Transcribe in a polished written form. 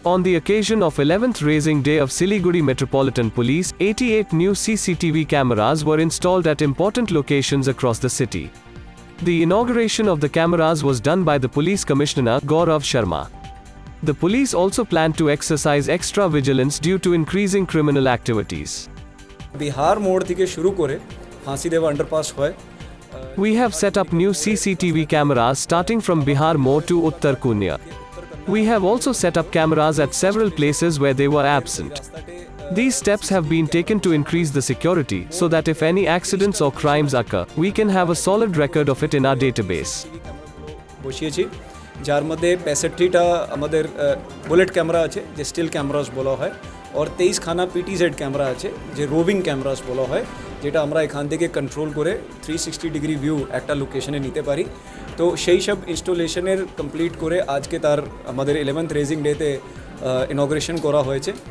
On the occasion of 11th Raising Day of Siliguri Metropolitan Police, 88 new CCTV cameras were installed at important locations across the city. The inauguration of the cameras was done by the Police Commissioner, Gaurav Sharma. The police also planned to exercise extra vigilance due to increasing criminal activities. Bihar मोड़ থেকে শুরু করে ফাঁসিদেবা underpass হয় We have set up new CCTV cameras starting from Bihar Mode to Uttar Kunya. We have also set up cameras at several places where they were absent. These steps have been taken to increase the security so that if any accidents or crimes occur, we can have a solid record of it in our database. বসিয়েছি যার মধ্যে 65টা আমাদের bullet camera আছে যে still cameras বলা হয় और 23 খানা পিটিজেড ক্যামেরা আছে যে রোভিং ক্যামেরাস বলা হয় যেটা আমরা এখান থেকে কন্ট্রোল করে 360 ডিগ্রি ভিউ একটা লোকেশনে নিতে পারি তো সেই সব ইনস্টলেশনের কমপ্লিট করে আজকে তার আমাদের 11th রেজিং ডেতে ইনঅগ্রেশন করা হয়েছে